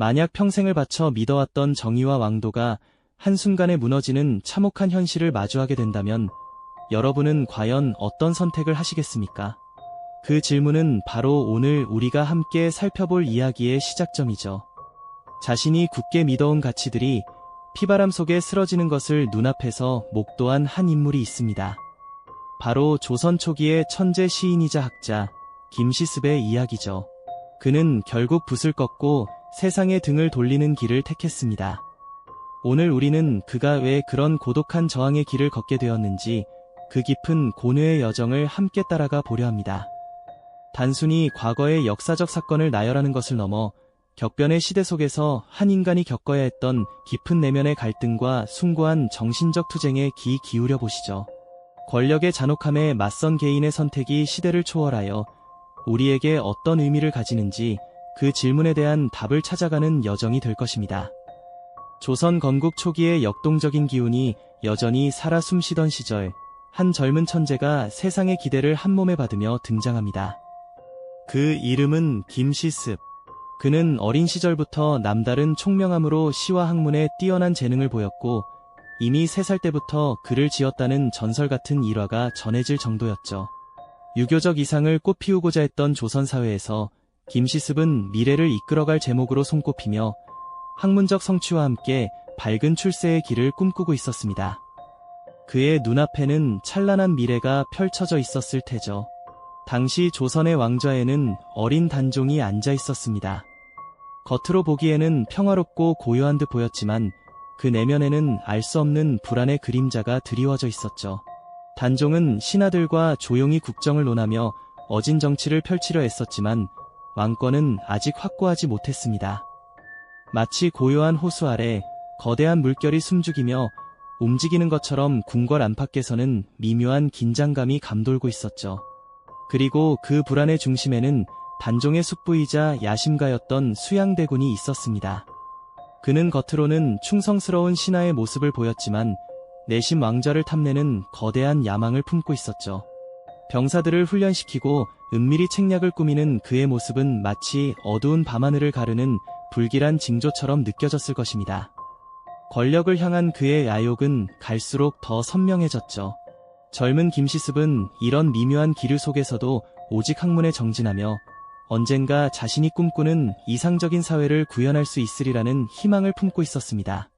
만약 평생을 바쳐 믿어왔던 정의와 왕도가 한순간에 무너지는 참혹한 현실을 마주하게 된다면 여러분은 과연 어떤 선택을 하시겠습니까? 그 질문은 바로 오늘 우리가 함께 살펴볼 이야기의 시작점이죠. 자신이 굳게 믿어온 가치들이 피바람 속에 쓰러지는 것을 눈앞에서 목도한 한 인물이 있습니다. 바로 조선 초기의 천재 시인이자 학자 김시습의 이야기죠. 그는 결국 붓을 꺾고 세상에 등을 돌리는 길을 택했습니다. 오늘 우리는 그가 왜 그런 고독한 저항의 길을 걷게 되었는지 그 깊은 고뇌의 여정을 함께 따라가 보려 합니다. 단순히 과거의 역사적 사건을 나열하는 것을 넘어 격변의 시대 속에서 한 인간이 겪어야 했던 깊은 내면의 갈등과 숭고한 정신적 투쟁에 귀 기울여 보시죠. 권력의 잔혹함에 맞선 개인의 선택이 시대를 초월하여 우리에게 어떤 의미를 가지는지 그 질문에 대한 답을 찾아가는 여정이 될 것입니다. 조선 건국 초기의 역동적인 기운이 여전히 살아 숨쉬던 시절, 한 젊은 천재가 세상의 기대를 한몸에 받으며 등장합니다. 그 이름은 김시습. 그는 어린 시절부터 남다른 총명함으로 시와 학문에 뛰어난 재능을 보였고 이미 3살 때부터 글을 지었다는 전설 같은 일화가 전해질 정도였죠. 유교적 이상을 꽃피우고자 했던 조선 사회에서 김시습은 미래를 이끌어갈 제목으로 손꼽히며 학문적 성취와 함께 밝은 출세의 길을 꿈꾸고 있었습니다. 그의 눈앞에는 찬란한 미래가 펼쳐져 있었을 테죠. 당시 조선의 왕좌에는 어린 단종이 앉아 있었습니다. 겉으로 보기에는 평화롭고 고요한 듯 보였지만 그 내면에는 알 수 없는 불안의 그림자가 드리워져 있었죠. 단종은 신하들과 조용히 국정을 논하며 어진 정치를 펼치려 애썼지만 왕권은 아직 확고하지 못했습니다. 마치 고요한 호수 아래 거대한 물결이 숨죽이며 움직이는 것처럼 궁궐 안팎에서는 미묘한 긴장감이 감돌고 있었죠. 그리고 그 불안의 중심에는 단종의 숙부이자 야심가였던 수양대군이 있었습니다. 그는 겉으로는 충성스러운 신하의 모습을 보였지만 내심 왕좌를 탐내는 거대한 야망을 품고 있었죠. 병사들을 훈련시키고 은밀히 책략을 꾸미는 그의 모습은 마치 어두운 밤하늘을 가르는 불길한 징조처럼 느껴졌을 것입니다. 권력을 향한 그의 야욕은 갈수록 더 선명해졌죠. 젊은 김시습은 이런 미묘한 기류 속에서도 오직 학문에 정진하며 언젠가 자신이 꿈꾸는 이상적인 사회를 구현할 수 있으리라는 희망을 품고 있었습니다.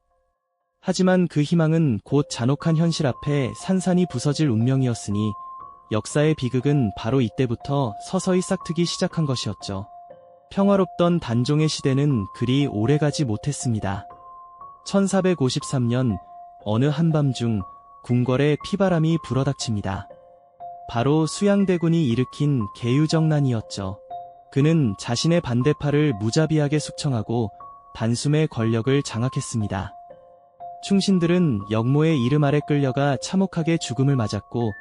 하지만 그 희망은 곧 잔혹한 현실 앞에 산산이 부서질 운명이었으니 역사의 비극은 바로 이때부터 서서히 싹트기 시작한 것이었죠. 평화롭던 단종의 시대는 그리 오래가지 못했습니다. 1453년 어느 한밤중 궁궐에 피바람이 불어닥칩니다. 바로 수양대군이 일으킨 계유정난이었죠. 그는 자신의 반대파를 무자비하게 숙청하고 단숨에 권력을 장악했습니다. 충신들은 역모의 이름 아래 끌려가 참혹하게 죽음을 맞았고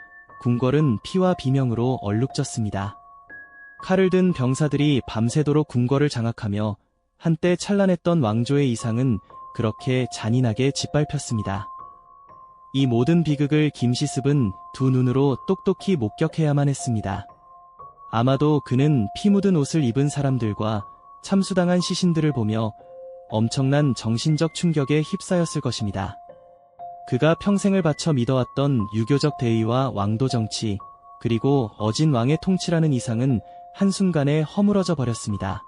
궁궐은 피와 비명으로 얼룩졌습니다. 칼을 든 병사들이 밤새도록 궁궐을 장악하며 한때 찬란했던 왕조의 이상은 그렇게 잔인하게 짓밟혔습니다. 이 모든 비극을 김시습은 두 눈으로 똑똑히 목격해야만 했습니다. 아마도 그는 피 묻은 옷을 입은 사람들과 참수당한 시신들을 보며 엄청난 정신적 충격에 휩싸였을 것입니다. 그가 평생을 바쳐 믿어왔던 유교적 대의와 왕도 정치, 그리고 어진 왕의 통치라는 이상은 한순간에 허물어져 버렸습니다.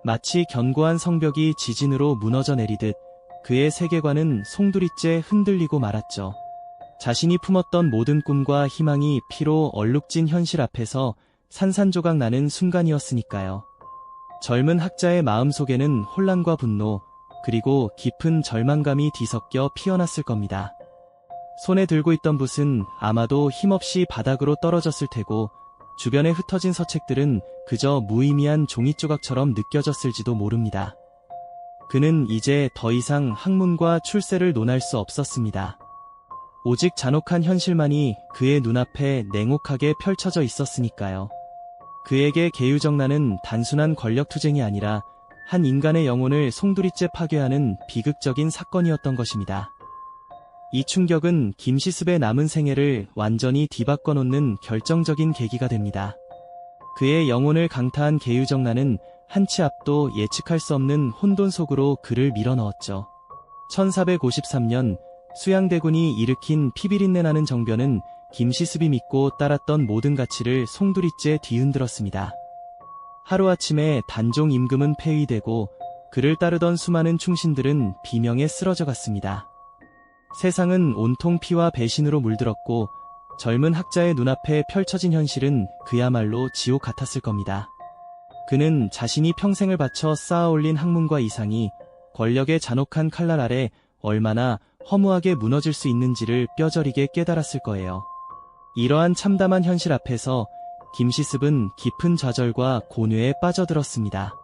마치 견고한 성벽이 지진으로 무너져 내리듯 그의 세계관은 송두리째 흔들리고 말았죠. 자신이 품었던 모든 꿈과 희망이 피로 얼룩진 현실 앞에서 산산조각 나는 순간이었으니까요. 젊은 학자의 마음속에는 혼란과 분노, 그리고 깊은 절망감이 뒤섞여 피어났을 겁니다. 손에 들고 있던 붓은 아마도 힘없이 바닥으로 떨어졌을 테고 주변에 흩어진 서책들은 그저 무의미한 종이조각처럼 느껴졌을지도 모릅니다. 그는 이제 더 이상 학문과 출세를 논할 수 없었습니다. 오직 잔혹한 현실만이 그의 눈앞에 냉혹하게 펼쳐져 있었으니까요. 그에게 계유정난은 단순한 권력투쟁이 아니라 한 인간의 영혼을 송두리째 파괴하는 비극적인 사건이었던 것입니다. 이 충격은 김시습의 남은 생애를 완전히 뒤바꿔 놓는 결정적인 계기가 됩니다. 그의 영혼을 강타한 계유정난은 한 치 앞도 예측할 수 없는 혼돈 속으로 그를 밀어넣었죠. 1453년 수양대군이 일으킨 피비린내 나는 정변은 김시습이 믿고 따랐던 모든 가치를 송두리째 뒤흔들었습니다. 하루아침에 단종 임금은 폐위되고 그를 따르던 수많은 충신들은 비명에 쓰러져 갔습니다. 세상은 온통 피와 배신으로 물들었고 젊은 학자의 눈앞에 펼쳐진 현실은 그야말로 지옥 같았을 겁니다. 그는 자신이 평생을 바쳐 쌓아올린 학문과 이상이 권력의 잔혹한 칼날 아래 얼마나 허무하게 무너질 수 있는지를 뼈저리게 깨달았을 거예요. 이러한 참담한 현실 앞에서 김시습은 깊은 좌절과 고뇌에 빠져들었습니다.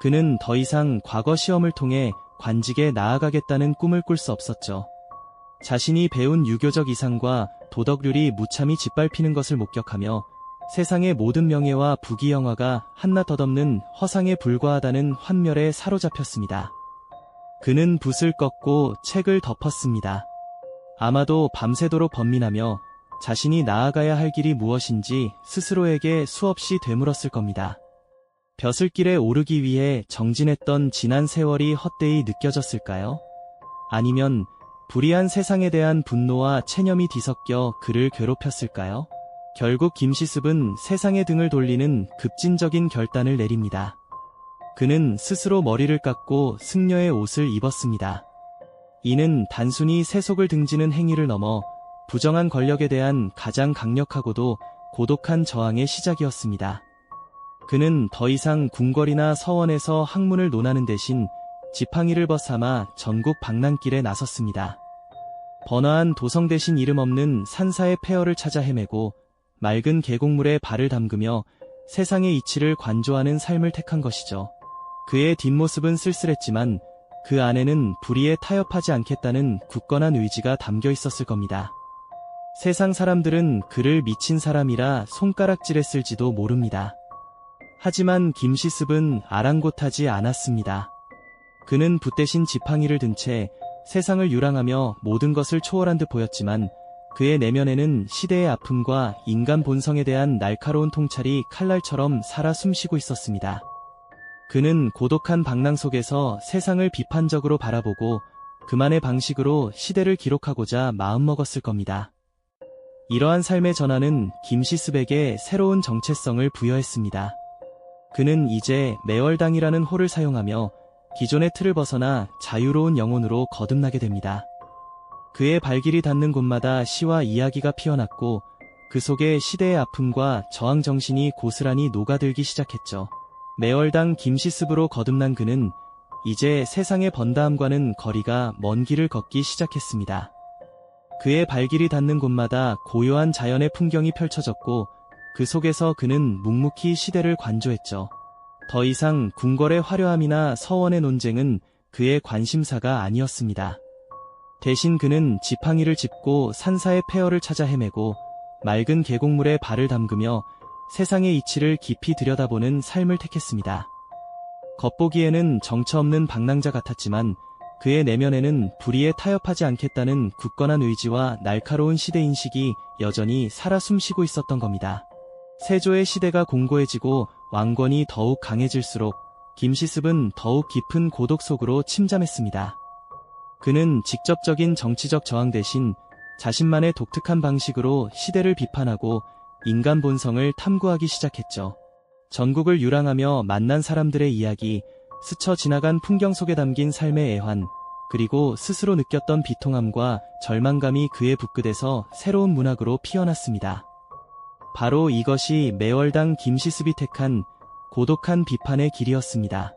그는 더 이상 과거 시험을 통해 관직에 나아가겠다는 꿈을 꿀 수 없었죠. 자신이 배운 유교적 이상과 도덕률이 무참히 짓밟히는 것을 목격하며 세상의 모든 명예와 부귀영화가 한낱 덧없는 허상에 불과하다는 환멸에 사로잡혔습니다. 그는 붓을 꺾고 책을 덮었습니다. 아마도 밤새도록 번민하며 자신이 나아가야 할 길이 무엇인지 스스로에게 수없이 되물었을 겁니다. 벼슬길에 오르기 위해 정진했던 지난 세월이 헛되이 느껴졌을까요? 아니면 불의한 세상에 대한 분노와 체념이 뒤섞여 그를 괴롭혔을까요? 결국 김시습은 세상의 등을 돌리는 급진적인 결단을 내립니다. 그는 스스로 머리를 깎고 승려의 옷을 입었습니다. 이는 단순히 세속을 등지는 행위를 넘어 부정한 권력에 대한 가장 강력하고도 고독한 저항의 시작이었습니다. 그는 더 이상 궁궐이나 서원에서 학문을 논하는 대신 지팡이를 벗삼아 전국 방랑길에 나섰습니다. 번화한 도성 대신 이름 없는 산사의 폐허를 찾아 헤매고 맑은 계곡물에 발을 담그며 세상의 이치를 관조하는 삶을 택한 것이죠. 그의 뒷모습은 쓸쓸했지만 그 안에는 불의에 타협하지 않겠다는 굳건한 의지가 담겨 있었을 겁니다. 세상 사람들은 그를 미친 사람이라 손가락질했을지도 모릅니다. 하지만 김시습은 아랑곳하지 않았습니다. 그는 붓 대신 지팡이를 든 채 세상을 유랑하며 모든 것을 초월한 듯 보였지만 그의 내면에는 시대의 아픔과 인간 본성에 대한 날카로운 통찰이 칼날처럼 살아 숨쉬고 있었습니다. 그는 고독한 방랑 속에서 세상을 비판적으로 바라보고 그만의 방식으로 시대를 기록하고자 마음먹었을 겁니다. 이러한 삶의 전환은 김시습에게 새로운 정체성을 부여했습니다. 그는 이제 매월당이라는 호를 사용하며 기존의 틀을 벗어나 자유로운 영혼으로 거듭나게 됩니다. 그의 발길이 닿는 곳마다 시와 이야기가 피어났고 그 속에 시대의 아픔과 저항 정신이 고스란히 녹아들기 시작했죠. 매월당 김시습으로 거듭난 그는 이제 세상의 번다함과는 거리가 먼 길을 걷기 시작했습니다. 그의 발길이 닿는 곳마다 고요한 자연의 풍경이 펼쳐졌고 그 속에서 그는 묵묵히 시대를 관조했죠. 더 이상 궁궐의 화려함이나 서원의 논쟁은 그의 관심사가 아니었습니다. 대신 그는 지팡이를 짚고 산사의 폐허를 찾아 헤매고 맑은 계곡물에 발을 담그며 세상의 이치를 깊이 들여다보는 삶을 택했습니다. 겉보기에는 정처 없는 방랑자 같았지만 그의 내면에는 불의에 타협하지 않겠다는 굳건한 의지와 날카로운 시대인식이 여전히 살아 숨쉬고 있었던 겁니다. 세조의 시대가 공고해지고 왕권이 더욱 강해질수록 김시습은 더욱 깊은 고독 속으로 침잠했습니다. 그는 직접적인 정치적 저항 대신 자신만의 독특한 방식으로 시대를 비판하고 인간 본성을 탐구하기 시작했죠. 전국을 유랑하며 만난 사람들의 이야기, 스쳐 지나간 풍경 속에 담긴 삶의 애환, 그리고 스스로 느꼈던 비통함과 절망감이 그의 붓끝에서 새로운 문학으로 피어났습니다. 바로 이것이 매월당 김시습이 택한 고독한 비판의 길이었습니다.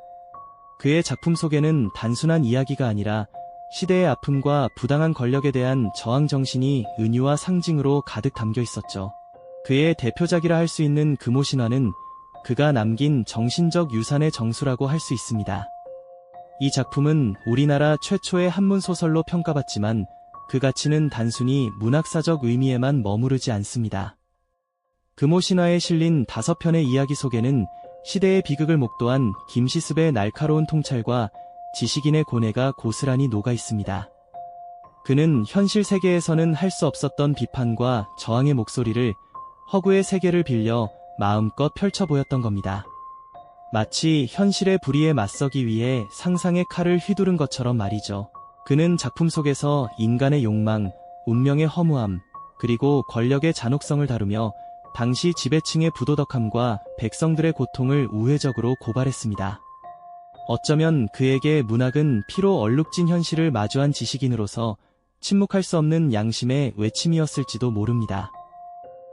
그의 작품 속에는 단순한 이야기가 아니라 시대의 아픔과 부당한 권력에 대한 저항 정신이 은유와 상징으로 가득 담겨 있었죠. 그의 대표작이라 할 수 있는 금오신화는 그가 남긴 정신적 유산의 정수라고 할 수 있습니다. 이 작품은 우리나라 최초의 한문소설로 평가받지만 그 가치는 단순히 문학사적 의미에만 머무르지 않습니다. 금오신화에 실린 5편의 이야기 속에는 시대의 비극을 목도한 김시습의 날카로운 통찰과 지식인의 고뇌가 고스란히 녹아 있습니다. 그는 현실 세계에서는 할 수 없었던 비판과 저항의 목소리를 허구의 세계를 빌려 마음껏 펼쳐 보였던 겁니다. 마치 현실의 불의에 맞서기 위해 상상의 칼을 휘두른 것처럼 말이죠. 그는 작품 속에서 인간의 욕망, 운명의 허무함, 그리고 권력의 잔혹성을 다루며 당시 지배층의 부도덕함과 백성들의 고통을 우회적으로 고발했습니다. 어쩌면 그에게 문학은 피로 얼룩진 현실을 마주한 지식인으로서 침묵할 수 없는 양심의 외침이었을지도 모릅니다.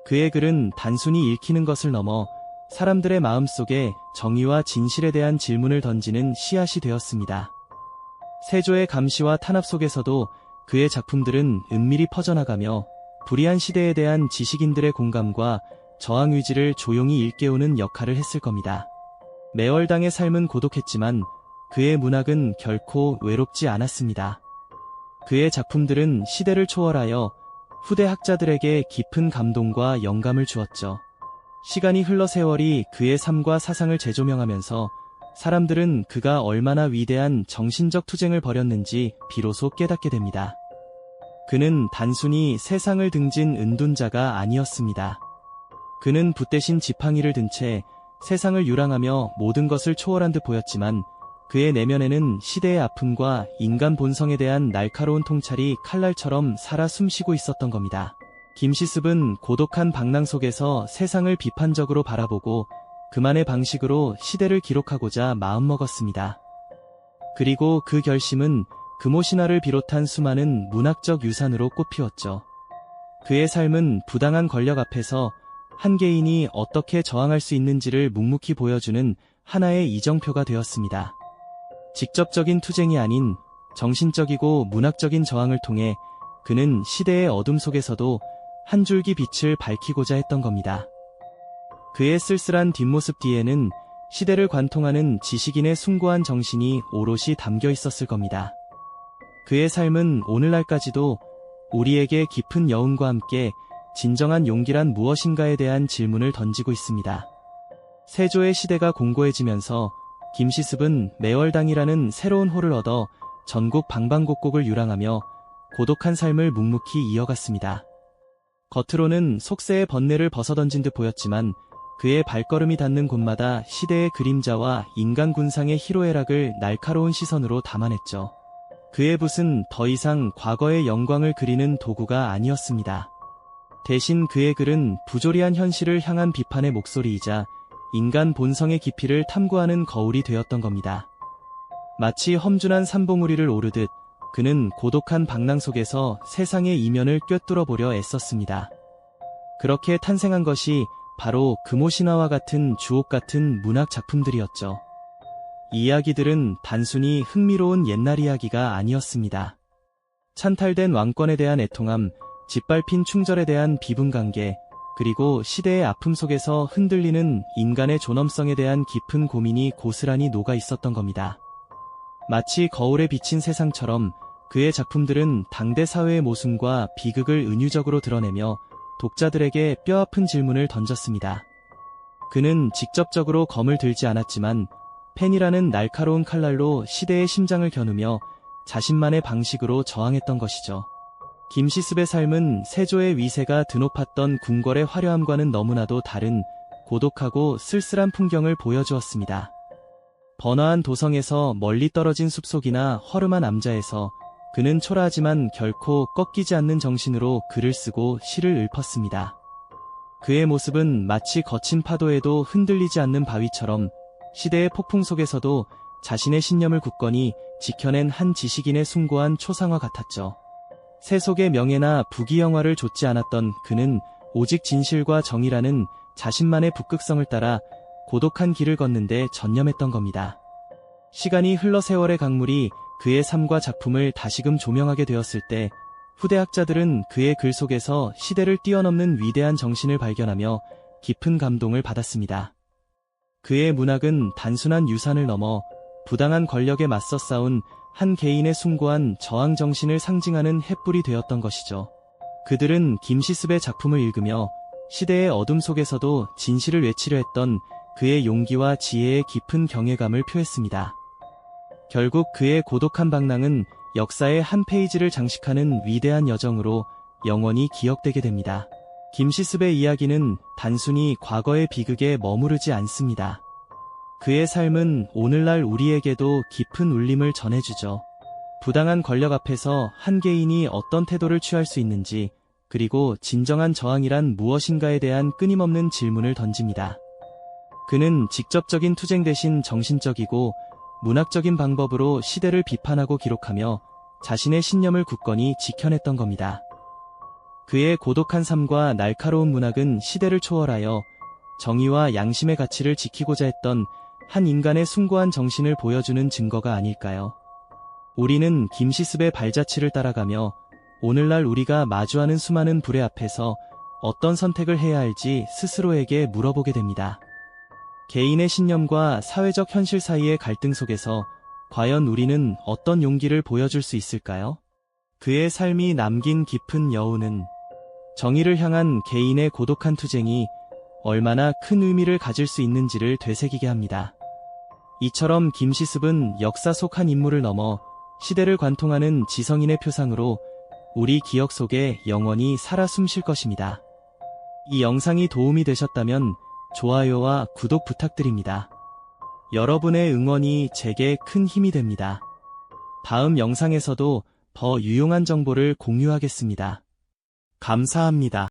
그의 글은 단순히 읽히는 것을 넘어 사람들의 마음속에 정의와 진실에 대한 질문을 던지는 씨앗이 되었습니다. 세조의 감시와 탄압 속에서도 그의 작품들은 은밀히 퍼져나가며 불의한 시대에 대한 지식인들의 공감과 저항 의지를 조용히 일깨우는 역할을 했을 겁니다. 매월당의 삶은 고독했지만 그의 문학은 결코 외롭지 않았습니다. 그의 작품들은 시대를 초월하여 후대 학자들에게 깊은 감동과 영감을 주었죠. 시간이 흘러 세월이 그의 삶과 사상을 재조명하면서 사람들은 그가 얼마나 위대한 정신적 투쟁을 벌였는지 비로소 깨닫게 됩니다. 그는 단순히 세상을 등진 은둔자가 아니었습니다. 그는 붓 대신 지팡이를 든 채 세상을 유랑하며 모든 것을 초월한 듯 보였지만 그의 내면에는 시대의 아픔과 인간 본성에 대한 날카로운 통찰이 칼날처럼 살아 숨쉬고 있었던 겁니다. 김시습은 고독한 방랑 속에서 세상을 비판적으로 바라보고 그만의 방식으로 시대를 기록하고자 마음먹었습니다. 그리고 그 결심은 금오 신화를 비롯한 수많은 문학적 유산으로 꽃피웠죠. 그의 삶은 부당한 권력 앞에서 한 개인이 어떻게 저항할 수 있는지를 묵묵히 보여주는 하나의 이정표가 되었습니다. 직접적인 투쟁이 아닌 정신적이고 문학적인 저항을 통해 그는 시대의 어둠 속에서도 한 줄기 빛을 밝히고자 했던 겁니다. 그의 쓸쓸한 뒷모습 뒤에는 시대를 관통하는 지식인의 숭고한 정신이 오롯이 담겨 있었을 겁니다. 그의 삶은 오늘날까지도 우리에게 깊은 여운과 함께 진정한 용기란 무엇인가에 대한 질문을 던지고 있습니다. 세조의 시대가 공고해지면서 김시습은 매월당이라는 새로운 호를 얻어 전국 방방곡곡을 유랑하며 고독한 삶을 묵묵히 이어갔습니다. 겉으로는 속세의 번뇌를 벗어던진 듯 보였지만 그의 발걸음이 닿는 곳마다 시대의 그림자와 인간 군상의 희로애락을 날카로운 시선으로 담아냈죠. 그의 붓은 더 이상 과거의 영광을 그리는 도구가 아니었습니다. 대신 그의 글은 부조리한 현실을 향한 비판의 목소리이자 인간 본성의 깊이를 탐구하는 거울이 되었던 겁니다. 마치 험준한 산봉우리를 오르듯 그는 고독한 방랑 속에서 세상의 이면을 꿰뚫어 보려 애썼습니다. 그렇게 탄생한 것이 바로 금오 신화와 같은 주옥 같은 문학 작품들이었죠. 이 이야기들은 단순히 흥미로운 옛날 이야기가 아니었습니다. 찬탈된 왕권에 대한 애통함, 짓밟힌 충절에 대한 비분관계, 그리고 시대의 아픔 속에서 흔들리는 인간의 존엄성에 대한 깊은 고민이 고스란히 녹아 있었던 겁니다. 마치 거울에 비친 세상처럼 그의 작품들은 당대 사회의 모순과 비극을 은유적으로 드러내며 독자들에게 뼈아픈 질문을 던졌습니다. 그는 직접적으로 검을 들지 않았지만 펜이라는 날카로운 칼날로 시대의 심장을 겨누며 자신만의 방식으로 저항했던 것이죠. 김시습의 삶은 세조의 위세가 드높았던 궁궐의 화려함과는 너무나도 다른 고독하고 쓸쓸한 풍경을 보여주었습니다. 번화한 도성에서 멀리 떨어진 숲속이나 허름한 암자에서 그는 초라하지만 결코 꺾이지 않는 정신으로 글을 쓰고 시를 읊었습니다. 그의 모습은 마치 거친 파도에도 흔들리지 않는 바위처럼 시대의 폭풍 속에서도 자신의 신념을 굳건히 지켜낸 한 지식인의 숭고한 초상화 같았죠. 세속의 명예나 부귀영화를 좇지 않았던 그는 오직 진실과 정의라는 자신만의 북극성을 따라 고독한 길을 걷는 데 전념했던 겁니다. 시간이 흘러 세월의 강물이 그의 삶과 작품을 다시금 조명하게 되었을 때 후대 학자들은 그의 글 속에서 시대를 뛰어넘는 위대한 정신을 발견하며 깊은 감동을 받았습니다. 그의 문학은 단순한 유산을 넘어 부당한 권력에 맞서 싸운 한 개인의 숭고한 저항 정신을 상징하는 횃불이 되었던 것이죠. 그들은 김시습의 작품을 읽으며 시대의 어둠 속에서도 진실을 외치려 했던 그의 용기와 지혜의 깊은 경외감을 표했습니다. 결국 그의 고독한 방랑은 역사의 한 페이지를 장식하는 위대한 여정으로 영원히 기억되게 됩니다. 김시습의 이야기는 단순히 과거의 비극에 머무르지 않습니다. 그의 삶은 오늘날 우리에게도 깊은 울림을 전해주죠. 부당한 권력 앞에서 한 개인이 어떤 태도를 취할 수 있는지, 그리고 진정한 저항이란 무엇인가에 대한 끊임없는 질문을 던집니다. 그는 직접적인 투쟁 대신 정신적이고 문학적인 방법으로 시대를 비판하고 기록하며 자신의 신념을 굳건히 지켜냈던 겁니다. 그의 고독한 삶과 날카로운 문학은 시대를 초월하여 정의와 양심의 가치를 지키고자 했던 한 인간의 숭고한 정신을 보여주는 증거가 아닐까요? 우리는 김시습의 발자취를 따라가며 오늘날 우리가 마주하는 수많은 불의 앞에서 어떤 선택을 해야 할지 스스로에게 물어보게 됩니다. 개인의 신념과 사회적 현실 사이의 갈등 속에서 과연 우리는 어떤 용기를 보여줄 수 있을까요? 그의 삶이 남긴 깊은 여운은 정의를 향한 개인의 고독한 투쟁이 얼마나 큰 의미를 가질 수 있는지를 되새기게 합니다. 이처럼 김시습은 역사 속 한 인물을 넘어 시대를 관통하는 지성인의 표상으로 우리 기억 속에 영원히 살아 숨쉴 것입니다. 이 영상이 도움이 되셨다면 좋아요와 구독 부탁드립니다. 여러분의 응원이 제게 큰 힘이 됩니다. 다음 영상에서도 더 유용한 정보를 공유하겠습니다. 감사합니다.